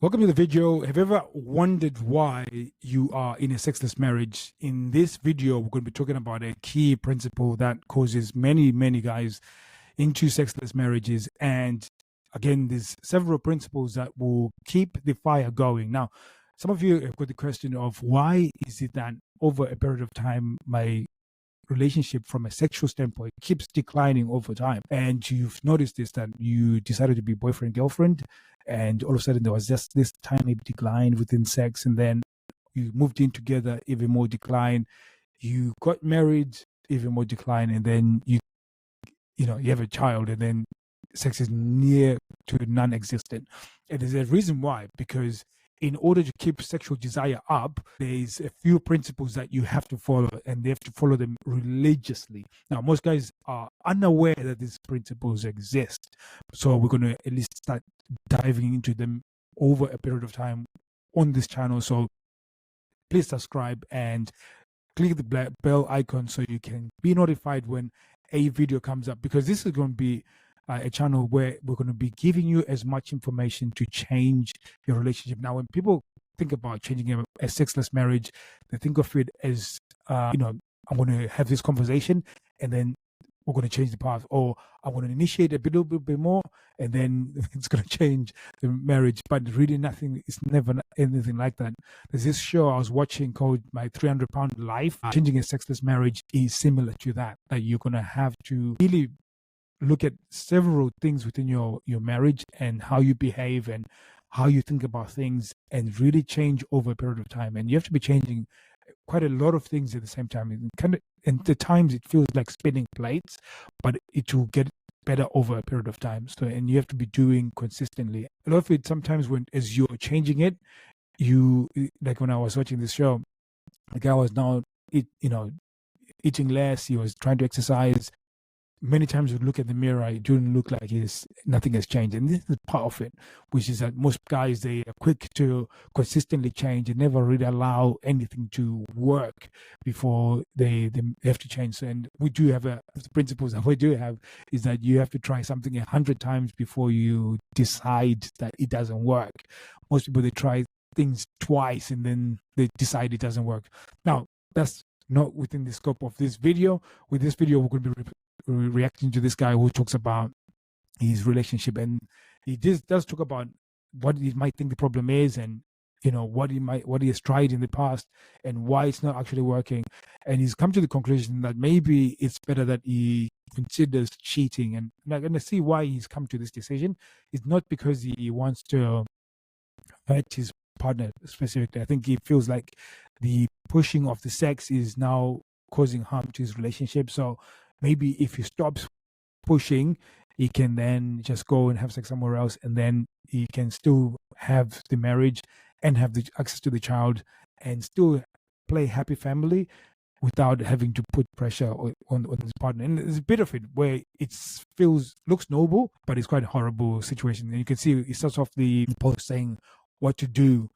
Welcome to the video. Have you ever wondered why you are in a sexless marriage? In this video, we're going to be talking about a key principle that causes many guys into sexless marriages. And again, there's several principles that will keep the fire going. Now, some of you have got the question of why is it that over a period of time, my relationship from a sexual standpoint keeps declining over time, and you've noticed this, that you decided to be boyfriend girlfriend, and all of a sudden there was just this tiny decline within sex, and then you moved in together, even more decline. You got married, even more decline, and then you have a child, and then sex is near to non-existent. And there's a reason why, because in order to keep sexual desire up, there's a few principles that you have to follow, and they have to follow them religiously. Now, most guys are unaware that these principles exist. So we're going to at least start diving into them over a period of time on this channel. So please subscribe and click the bell icon so you can be notified when a video comes up, because this is going to be a channel where we're going to be giving you as much information to change your relationship. Now, when people think about changing a sexless marriage, they think of it as, I'm going to have this conversation and then we're going to change the path, or I'm going to initiate a little bit more and then it's going to change the marriage. But really nothing, it's never anything like that. There's this show I was watching called My 300-Pound Life. Changing a sexless marriage is similar to that you're going to have to really look at several things within your marriage and how you behave and how you think about things, and really change over a period of time. And you have to be changing quite a lot of things at the same time. And at times it feels like spinning plates, but it will get better over a period of time. So, and you have to be doing consistently. A lot of it, sometimes as you're changing it, like when I was watching this show, the guy was now eating less. He was trying to exercise. Many times you look at the mirror, it doesn't look like nothing has changed. And this is part of it, which is that most guys, they are quick to consistently change and never really allow anything to work before they have to change. And we do have the principles that we do have is that you have to try something 100 times before you decide that it doesn't work. Most people, they try things twice and then they decide it doesn't work. Now, that's not within the scope of this video. With this video, we're going to be reacting to this guy who talks about his relationship, and he does talk about what he might think the problem is, and what he has tried in the past and why it's not actually working. And he's come to the conclusion that maybe it's better that he considers cheating. And I'm going to see why he's come to this decision. It's not because he wants to hurt his partner specifically. I think he feels like the pushing of the sex is now causing harm to his relationship. So maybe if he stops pushing, he can then just go and have sex somewhere else, and then he can still have the marriage and have the access to the child and still play happy family without having to put pressure on his partner. And there's a bit of it where it looks noble, but it's quite a horrible situation. And you can see he starts off the post saying what to do.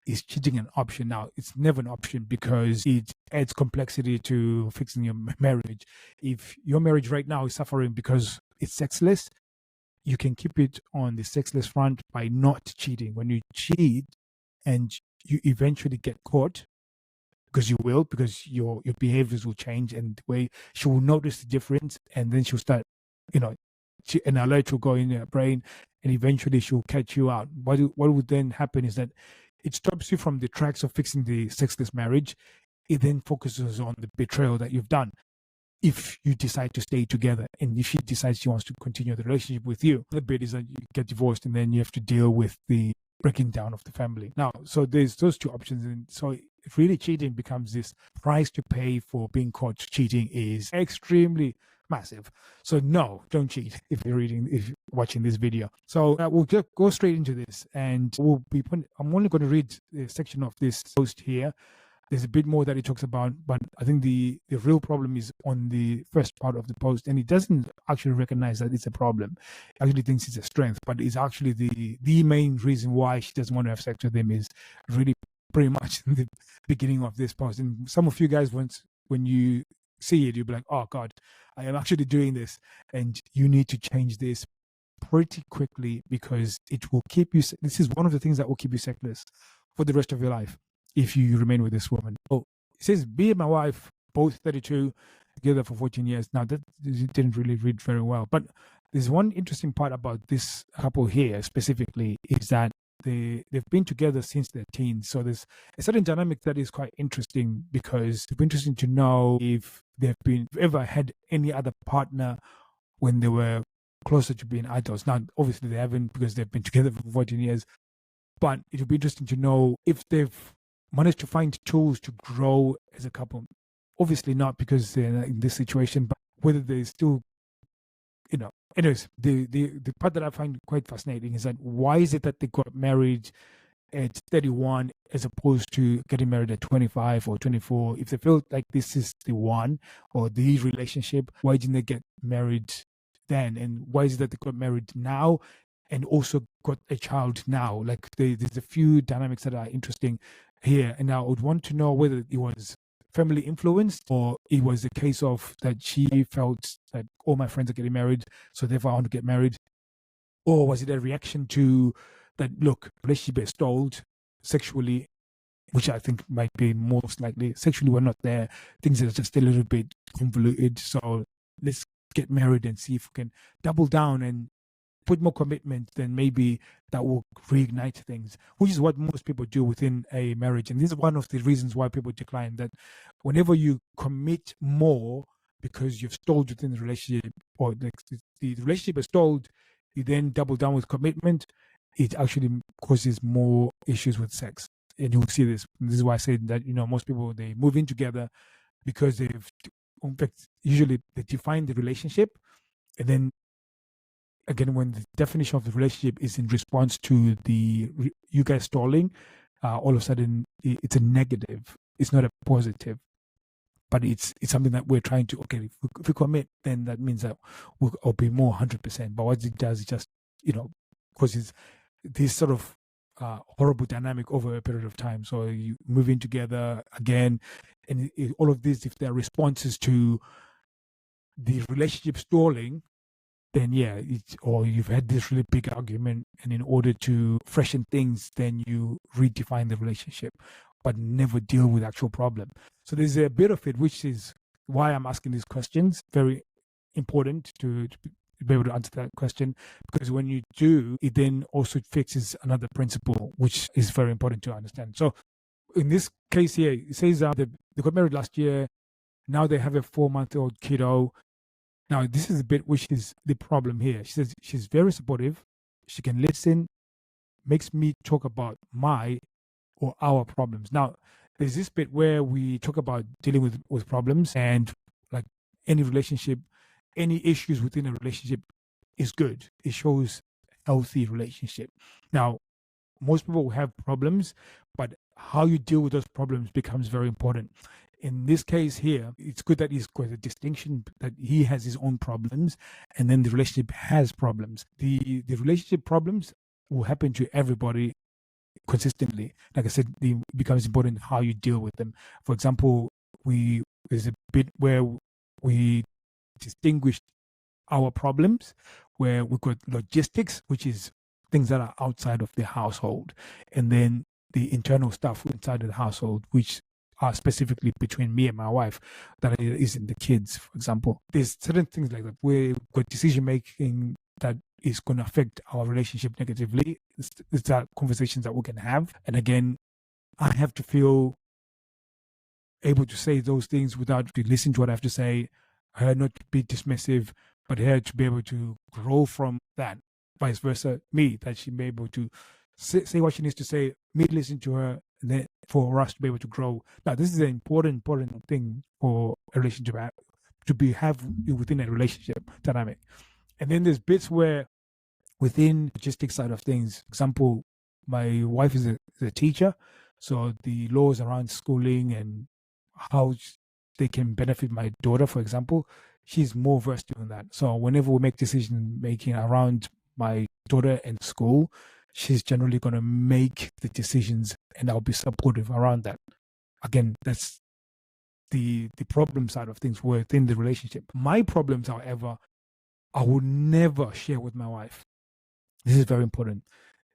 Is cheating an option? Now, it's never an option because it adds complexity to fixing your marriage. If your marriage right now is suffering because it's sexless, you can keep it on the sexless front by not cheating. When you cheat and you eventually get caught, because you will, because your behaviors will change, and the way she will notice the difference, and then she'll start, an alert will go in her brain, and eventually she'll catch you out. What would then happen is that it stops you from the tracks of fixing the sexless marriage. It then focuses on the betrayal that you've done. If you decide to stay together, and if she decides she wants to continue the relationship with you, the bit is that you get divorced, and then you have to deal with the breaking down of the family. Now, so there's those two options. And so if really cheating becomes this price to pay for being caught cheating is extremely massive. So no, don't cheat if you're watching this video. So we'll just go straight into this, and I'm only going to read a section of this post here. There's a bit more that he talks about, but I think the real problem is on the first part of the post, and he doesn't actually recognize that it's a problem. He actually thinks it's a strength, but it's actually the main reason why she doesn't want to have sex with him is really pretty much in the beginning of this post. And some of you guys, when you see it, you'll be like, oh God, I am actually doing this, and you need to change this pretty quickly, because it will keep you. This is one of the things that will keep you sexless for the rest of your life if you remain with this woman. Oh, it says, me and my wife, both 32, together for 14 years. Now, that didn't really read very well. But there's one interesting part about this couple here specifically, is that they've been together since their teens. So there's a certain dynamic that is quite interesting, because it'd be interesting to know if they've ever had any other partner when they were closer to being adults. Now, obviously they haven't, because they've been together for 14 years. But it would be interesting to know if they've managed to find tools to grow as a couple. Obviously not because they're in this situation, but whether they still, anyways, the part that I find quite fascinating is that why is it that they got married at 31 as opposed to getting married at 25 or 24? If they felt like this is the one or the relationship, why didn't they get married then? And why is it that they got married now and also got a child now? Like there's a few dynamics that are interesting here. And I would want to know whether it was family influenced, or it was a case of that she felt that all my friends are getting married, so therefore I want to get married. Or was it a reaction to that, look, relationship is stalled sexually, which I think might be most likely. Sexually, we're not there. Things are just a little bit convoluted. So let's get married and see if we can double down and put more commitment, then maybe that will reignite things, which is what most people do within a marriage. And this is one of the reasons why people decline, that whenever you commit more because you've stalled within the relationship, or the relationship is stalled, you then double down with commitment, it actually causes more issues with sex. And you'll see this. This is why I said that, most people, they move in together because they've, in fact, usually they define the relationship, and then again, when the definition of the relationship is in response to you guys stalling, all of a sudden it's a negative. It's not a positive, but it's something that we're trying to, okay, if we commit, then that means that we'll be more 100%. But what it does is just, causes this sort of horrible dynamic over a period of time. So you move in together again, and all of this, if there are responses to the relationship stalling, then yeah, or you've had this really big argument, and in order to freshen things, then you redefine the relationship, but never deal with actual problem. So there's a bit of it, which is why I'm asking these questions. Very important to be able to answer that question, because when you do, it then also fixes another principle, which is very important to understand. So in this case here, it says they got married last year. Now they have a 4-month-old kiddo. Now, this is the bit which is the problem here. She says she's very supportive. She can listen, makes me talk about my or our problems. Now, there's this bit where we talk about dealing with problems, and like any relationship, any issues within a relationship is good. It shows healthy relationship. Now, most people will have problems, but how you deal with those problems becomes very important. In this case here, it's good that he's got a distinction that he has his own problems, and then the relationship has problems. The relationship problems will happen to everybody consistently. Like I said, it becomes important how you deal with them. For example, there's a bit where we distinguish our problems, where we've got logistics, which is things that are outside of the household, and then the internal stuff inside of the household, which are specifically between me and my wife, that isn't the kids, for example. There's certain things like that where we've got decision making that is going to affect our relationship negatively. It's that conversations that we can have. And again, I have to feel able to say those things without to listen to what I have to say, her not to be dismissive, but her to be able to grow from that. Vice versa, me, that she be able to say what she needs to say, me listen to her, and then for us to be able to grow. Now, this is an important thing for a relationship to have within a relationship dynamic. And then there's bits where within logistics side of things, example, my wife is a teacher, so the laws around schooling and how they can benefit my daughter, for example, she's more versed in that. So whenever we make decision making around my daughter and school, she's generally going to make the decisions, and I'll be supportive around that. Again, that's the problem side of things within the relationship. My problems, however, I would never share with my wife. This is very important.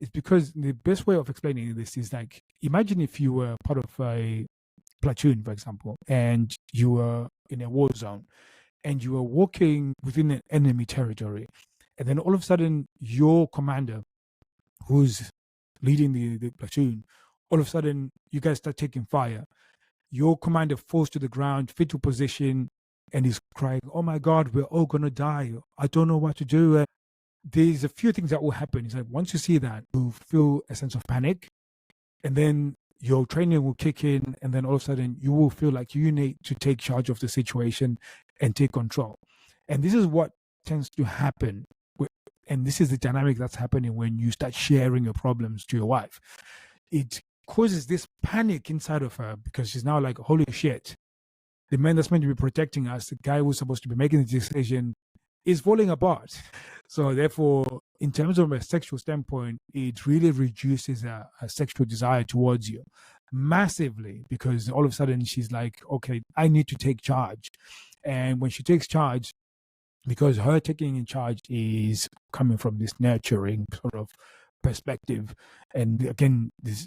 It's because the best way of explaining this is like, imagine if you were part of a platoon, for example, and you were in a war zone and you were walking within an enemy territory. And then all of a sudden, your commander, who's leading the platoon, all of a sudden, you guys start taking fire. Your commander falls to the ground, fetal position, and he's crying, "Oh my God, we're all going to die. I don't know what to do." There's a few things that will happen. It's like once you see that, you feel a sense of panic, and then your training will kick in, and then all of a sudden you will feel like you need to take charge of the situation and take control. And this is what tends to happen. And this is the dynamic that's happening when you start sharing your problems to your wife. It causes this panic inside of her because she's now like, holy shit, the man that's meant to be protecting us, the guy who's supposed to be making the decision, is falling apart. So therefore, in terms of a sexual standpoint, it really reduces a sexual desire towards you massively, because all of a sudden she's like, okay, I need to take charge. And when she takes charge, because her taking in charge is coming from this nurturing sort of perspective. And again, this,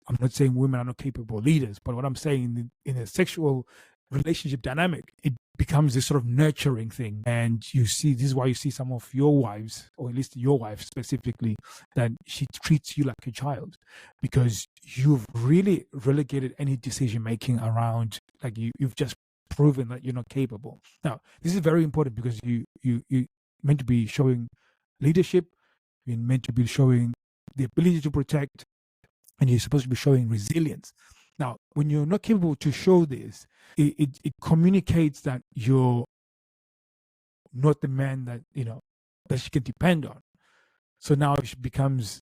I'm not saying women are not capable leaders, but what I'm saying in a sexual relationship dynamic, it becomes this sort of nurturing thing. And you see, this is why you see some of your wives, or at least your wife specifically, that she treats you like a child, because you've really relegated any decision making around, like you've just proven that you're not capable. Now, this is very important because you meant to be showing leadership, you're meant to be showing the ability to protect, and you're supposed to be showing resilience. Now, when you're not capable to show this, it communicates that you're not the man that, you know, that she can depend on. So now she becomes,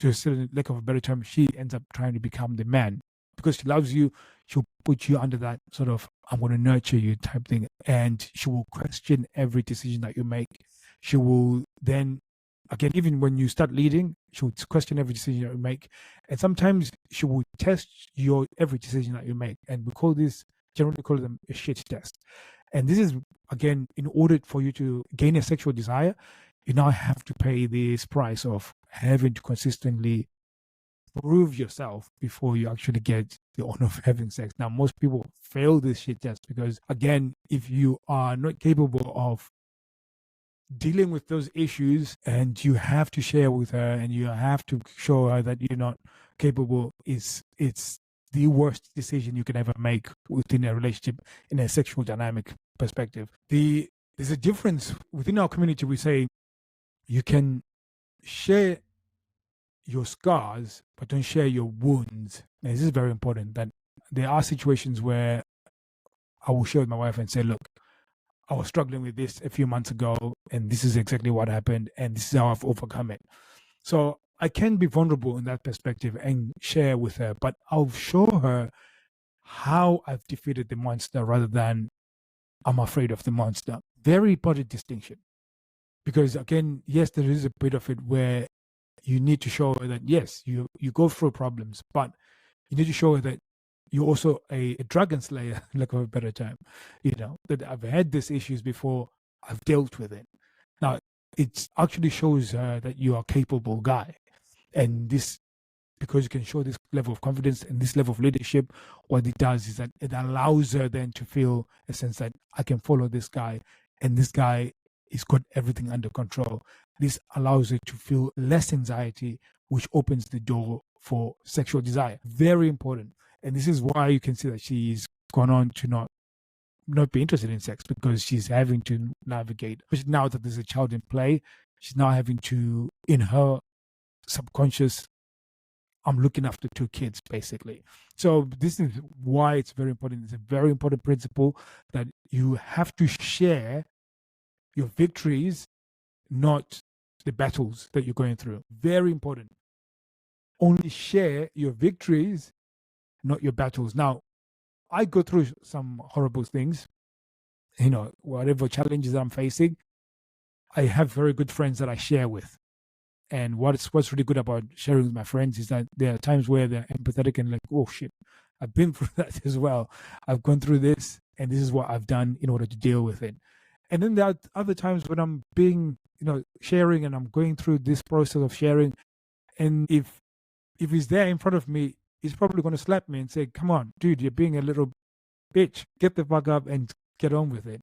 to a certain lack of a better term, she ends up trying to become the man. Because she loves you, she'll put you under that sort of, I'm going to nurture you type thing. And she will question every decision that you make. She will then, again, even when you start leading, she will question every decision that you make. And sometimes she will test your every decision that you make. And we generally call them a shit test. And this is, again, in order for you to gain a sexual desire, you now have to pay this price of having to consistently prove yourself before you actually get the honor of having sex. Now, most people fail this shit test because, again, if you are not capable of dealing with those issues and you have to share with her and you have to show her that you're not capable, it's the worst decision you can ever make within a relationship in a sexual dynamic perspective. There's a difference within our community. We say you can share your scars, but don't share your wounds. And this is very important, that there are situations where I will share with my wife and say, look, I was struggling with this a few months ago, and this is exactly what happened, and this is how I've overcome it. So I can be vulnerable in that perspective and share with her, but I'll show her how I've defeated the monster rather than I'm afraid of the monster. Very important distinction. Because again, yes, there is a bit of it where you need to show her that, yes, you go through problems, but you need to show her that you're also a dragon slayer, like of a better term, you know, that I've had these issues before, I've dealt with it. Now, it actually shows her that you are a capable guy. And this, because you can show this level of confidence and this level of leadership, what it does is that it allows her then to feel a sense that I can follow this guy, and this guy has got everything under control. This allows her to feel less anxiety, which opens the door for sexual desire. Very important. And this is why you can see that she's gone on to not be interested in sex, because she's having to navigate. But now that there's a child in play, she's now having to, in her subconscious, I'm looking after two kids, basically. So this is why it's very important. It's a very important principle that you have to share your victories, not the battles that you're going through. Very important. Only share your victories, not your battles. Now, I go through some horrible things, you know, whatever challenges I'm facing, I have very good friends that I share with. And what's really good about sharing with my friends is that there are times where they're empathetic and like, oh shit, I've been through that as well. I've gone through this, and this is what I've done in order to deal with it. And then there are other times when I'm being sharing, and I'm going through this process of sharing, and if he's there in front of me, he's probably going to slap me and say, "Come on, dude, you're being a little bitch. Get the fuck up and get on with it."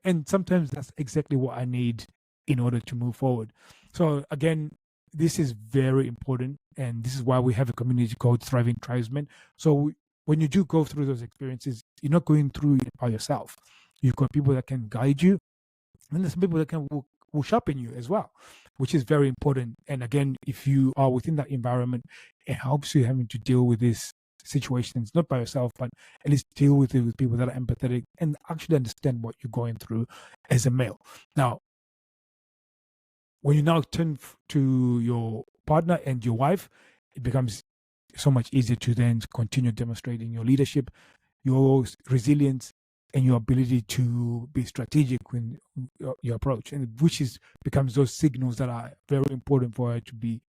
And sometimes that's exactly what I need in order to move forward. So again, this is very important, and this is why we have a community called Thriving Tribesmen. So when you do go through those experiences, you're not going through it by yourself. You've got people that can guide you, and there's some people that will sharpen you as well, which is very important. And again, if you are within that environment, it helps you having to deal with these situations not by yourself, but at least deal with it with people that are empathetic and actually understand what you're going through as a male. Now, when you now turn to your partner and your wife, it becomes so much easier to then continue demonstrating your leadership, your resilience, and your ability to be strategic when your approach, and which becomes those signals that are very important for her to be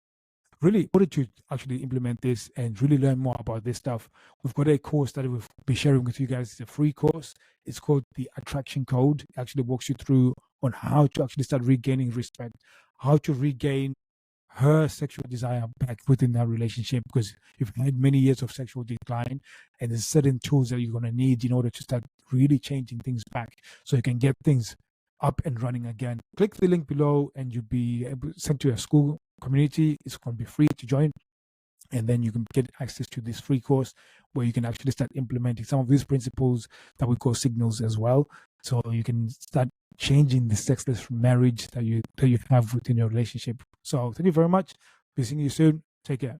really important to actually implement this and really learn more about this stuff. We've got a course that we'll be sharing with you guys. It's a free course. It's called the Attraction Code. It actually walks you through on how to actually start regaining respect, how to regain her sexual desire back within that relationship, because you've had many years of sexual decline, and there's certain tools that you're going to need in order to start really changing things back so you can get things up and running again. Click the link below and you'll be sent to a school community. It's going to be free to join, and then you can get access to this free course where you can actually start implementing some of these principles that we call signals as well, so you can start changing the sexless marriage that you have within your relationship. So thank you very much. Be seeing you soon. Take care.